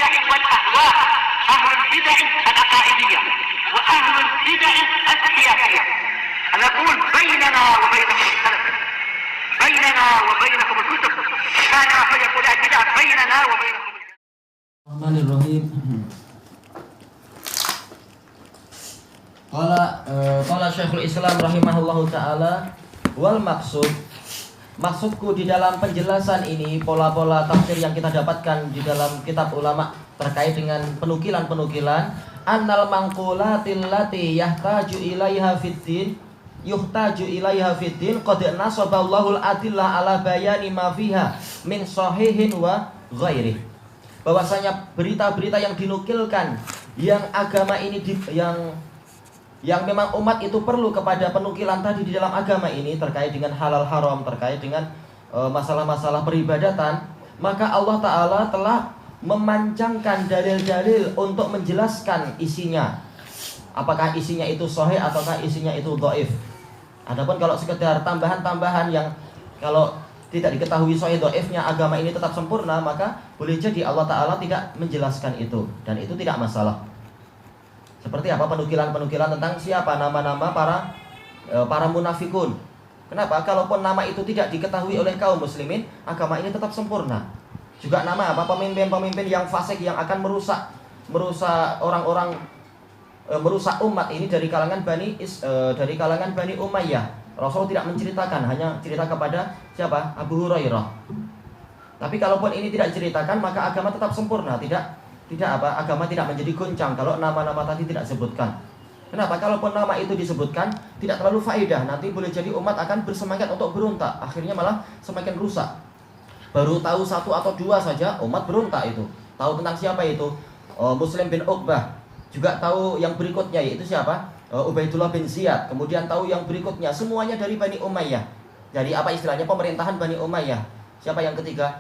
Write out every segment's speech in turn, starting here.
البدع والأهواء، أهل البدع العقائدية وأهل البدع السياسية. نقول بيننا وبينكم السلف، بيننا وبينكم الكتب، كان فيقول البدع بيننا وبينكم. Bismillahirrahmanirrahim. Qala Syekhul Islam rahimahullahu taala, wal maksudku di dalam penjelasan ini, pola-pola tafsir yang kita dapatkan di dalam kitab ulama terkait dengan penukilan-penukilan, annal manqulatil lati yuhtaju ilaiha fiddin qad nasaballahu al-adillah ala bayani ma fiha min sahihin wa ghairi. Bahwasanya berita-berita yang dinukilkan, yang agama ini yang memang umat itu perlu kepada penukilan tadi di dalam agama ini terkait dengan halal haram, terkait dengan masalah-masalah peribadatan, maka Allah Ta'ala telah memancangkan dalil-dalil untuk menjelaskan isinya, apakah isinya itu sahih ataukah isinya itu dhaif. Adapun kalau sekedar tambahan-tambahan yang kalau tidak diketahui sahih dhaifnya agama ini tetap sempurna, maka boleh jadi Allah Ta'ala tidak menjelaskan itu, dan itu tidak masalah. Seperti apa penukilan-penukilan tentang siapa nama-nama para munafikun. Kenapa? Kalaupun nama itu tidak diketahui oleh kaum muslimin, agama ini tetap sempurna. Juga nama apa pemimpin-pemimpin yang fasik yang akan merusak orang-orang, merusak umat ini dari kalangan Bani Umayyah. Rasul tidak menceritakan, hanya cerita kepada siapa? Abu Hurairah. Tapi kalaupun ini tidak diceritakan, maka agama tetap sempurna, agama tidak menjadi goncang kalau nama-nama tadi tidak disebutkan. Kenapa? Kalaupun nama itu disebutkan tidak terlalu faedah, nanti boleh jadi umat akan bersemangat untuk berontak, akhirnya malah semakin rusak. Baru tahu satu atau dua saja umat berontak itu. Tahu tentang siapa itu? Muslim bin Uqbah. Juga tahu yang berikutnya yaitu siapa? Ubaidullah bin Ziyad. Kemudian tahu yang berikutnya, semuanya dari Bani Umayyah. Dari apa istilahnya pemerintahan Bani Umayyah. Siapa yang ketiga?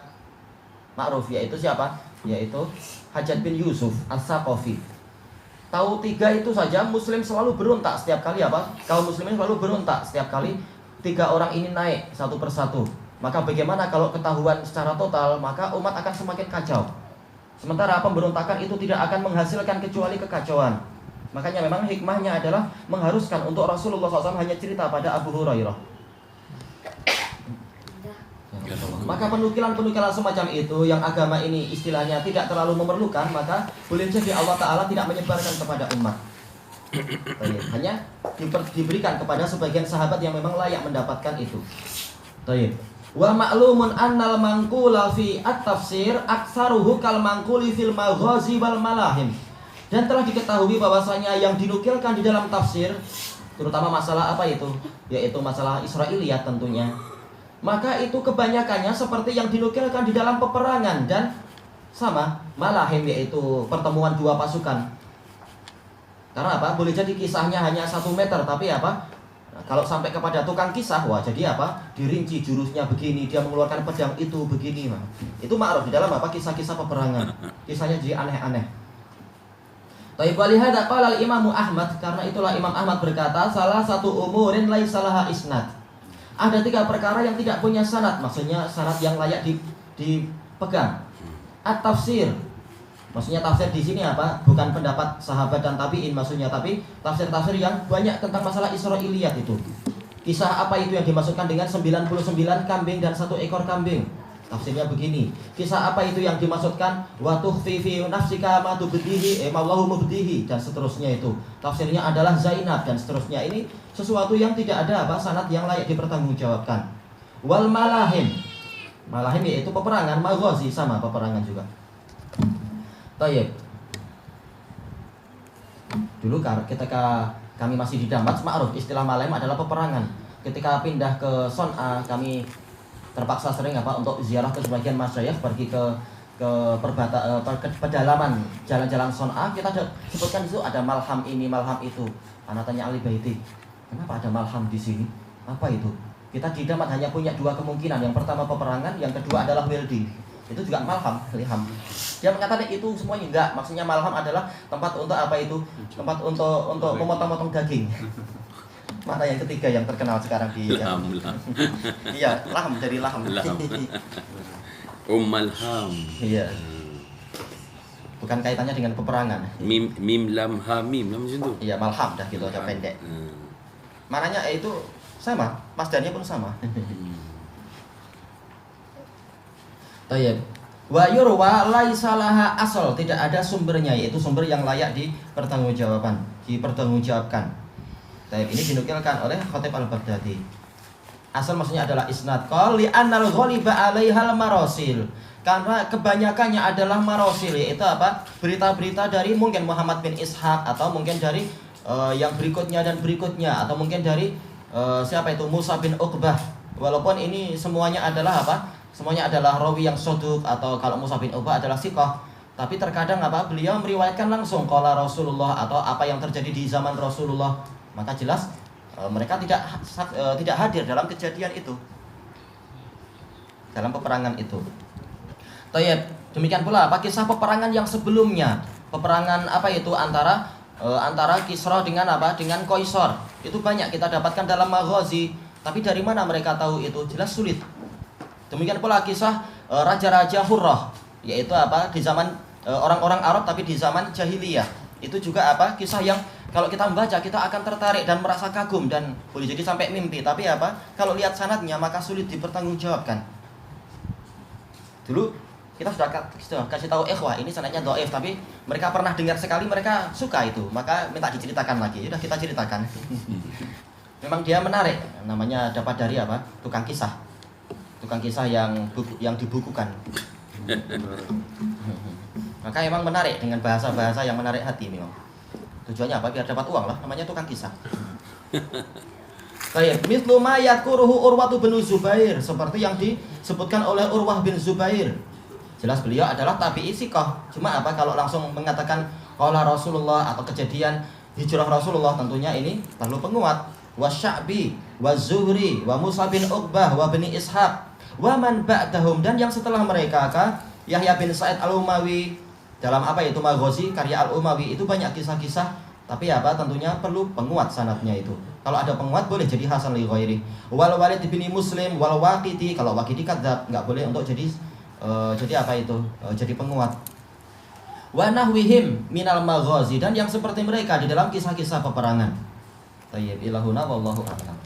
Ma'ruf, yaitu siapa? Yaitu Hajjaj bin Yusuf As-Saqafi. Tahu tiga itu saja muslim selalu berontak setiap kali apa? Kaum muslimin selalu berontak setiap kali tiga orang ini naik satu persatu. Maka bagaimana kalau ketahuan secara total, maka umat akan semakin kacau. Sementara pemberontakan itu tidak akan menghasilkan kecuali kekacauan. Makanya memang hikmahnya adalah mengharuskan untuk Rasulullah SAW hanya cerita pada Abu Hurairah. Maka penukilan-penukilan semacam itu yang agama ini istilahnya tidak terlalu memerlukan, maka boleh jadi Allah Ta'ala tidak menyebarkan kepada umat. Hanya diberikan kepada sebagian sahabat yang memang layak mendapatkan itu. Wa ma'lumun annal manqula fi at-tafsir aktsaruhu kal manquli fil maghazi wal malahim. Dan telah diketahui bahwasanya yang dinukilkan di dalam tafsir, terutama masalah apa itu? Yaitu masalah Israiliyat tentunya. Maka itu kebanyakannya seperti yang dinukilkan di dalam peperangan dan sama malahim, yaitu pertemuan dua pasukan. Karena apa? Boleh jadi kisahnya hanya 1 meter, tapi apa? Kalau sampai kepada tukang kisah, wah jadi apa? Dirinci jurusnya begini, dia mengeluarkan pedang itu begini. Itu ma'ruf di dalam apa? Kisah-kisah peperangan. Kisahnya jadi aneh-aneh. Taib walihada qala al-Imam Ahmad, karena itulah Imam Ahmad berkata, salah satu umurin laisa laha isnad. Ada 3 perkara yang tidak punya sanad, maksudnya sanad yang layak dipegang. At-tafsir, maksudnya tafsir di sini apa? Bukan pendapat sahabat dan tabi'in maksudnya, tapi tafsir-tafsir yang banyak tentang masalah Israiliyat itu. Kisah apa itu yang dimaksudkan dengan 99 kambing dan 1 ekor kambing? Tafsirnya begini. Kisah apa itu yang dimaksudkan wa tukhfi fi nafsika ma tubdihi Allahu mubdihi, dan seterusnya itu. Tafsirnya adalah Zainab dan seterusnya. Ini sesuatu yang tidak ada apa sanad yang layak dipertanggungjawabkan. Wal malahim. Malahim yaitu peperangan, maghazi sama peperangan juga. Tayyib. Dulu ketika kami masih di Damas, ma'ruf istilah malahim adalah peperangan. Ketika pindah ke Son'a, kami terpaksa sering apa untuk ziarah ke sebagian masyayikh, pergi ke pedalaman jalan-jalan Son'a. Kita sebutkan di situ ada malham ini, malham itu. Anak tanya Ali Baiti, kenapa ada malham di sini? Apa itu? Kita di Damat hanya punya 2 kemungkinan. Yang pertama peperangan, yang kedua adalah welding. Itu juga malham, liham. Dia mengatakan itu semuanya enggak. Maksudnya malham adalah tempat untuk apa itu? Tempat untuk memotong-motong daging. Mana yang ketiga yang terkenal sekarang di laham. Iya, laham dari laham. Malham. Iya. bukan kaitannya dengan peperangan. Mim lam ha mim macam tu. Iya, malham dah gitu aja pendek. Maknanya itu sama, masdarnya pun sama. Tayyib. Wa yurwa laisa laha asal, tidak ada sumbernya, yaitu sumber yang layak dipertanggungjawabkan. Tayyib, ini dinukilkan oleh Khatib Al-Baghdadi. Asal maksudnya adalah isnad qal li annal ghaliba 'alaihal marasil. Karena kebanyakannya adalah marasil, yaitu apa? Berita-berita dari mungkin Muhammad bin Ishaq atau mungkin dari yang berikutnya dan berikutnya atau mungkin dari siapa itu Musa bin Uqbah. Walaupun ini semuanya adalah apa? Semuanya adalah rawi yang shoduk atau kalau Musa bin Uqbah adalah siqah. Tapi terkadang apa? Beliau meriwayatkan langsung qala Rasulullah atau apa yang terjadi di zaman Rasulullah. Maka jelas mereka tidak hadir dalam kejadian itu. Dalam peperangan itu. Tayyib, demikian pula apa kisah peperangan yang sebelumnya. Peperangan apa itu antara Kisra dengan apa? Dengan Qaisar. Itu banyak kita dapatkan dalam Maghazi. Tapi dari mana mereka tahu itu? Jelas sulit. Demikian pula kisah raja-raja Hurrah, yaitu apa? Di zaman orang-orang Arab tapi di zaman jahiliyah. Itu juga apa? Kisah yang kalau kita membaca kita akan tertarik dan merasa kagum dan boleh jadi sampai mimpi. Tapi apa? Kalau lihat sanadnya maka sulit dipertanggungjawabkan. Dulu kita sudah kasih tahu ikhwah ini sanadnya dhaif, tapi mereka pernah dengar sekali, mereka suka itu, maka minta diceritakan lagi. Sudah kita ceritakan. Memang dia menarik, namanya dapat dari apa? Tukang kisah yang dibukukan. Maka emang menarik dengan bahasa-bahasa yang menarik hati memang. Tujuannya apa? Biar dapat uang lah, namanya tukang kisah. Baik, mithlu ma yadhkuruhu Urwatu bin Zubair, seperti yang disebutkan oleh Urwah bin Zubair. Jelas beliau adalah tabi'i siqah. Cuma apa kalau langsung mengatakan qala Rasulullah atau kejadian hijrah Rasulullah, tentunya ini perlu penguat. Wasya'bi, Wazuhri, wa Musa bin Uqbah, wa Bani Ishaq, wa man ba'dahum, dan yang setelah mereka Yahya bin Sa'id Al-Umawi dalam apa itu Maghazi karya Al-Umawi itu banyak kisah-kisah, tapi apa tentunya perlu penguat sanadnya itu. Kalau ada penguat boleh jadi hasan li ghairi. Wal Walid bin Muslim wal Waqidi, kalau Waqidi kadzab enggak boleh untuk jadi apa itu? Jadi penguat. Wa nahwihim minal maghazi, dan yang seperti mereka di dalam kisah-kisah peperangan. Tayyib ilahuna wallahu a'lam.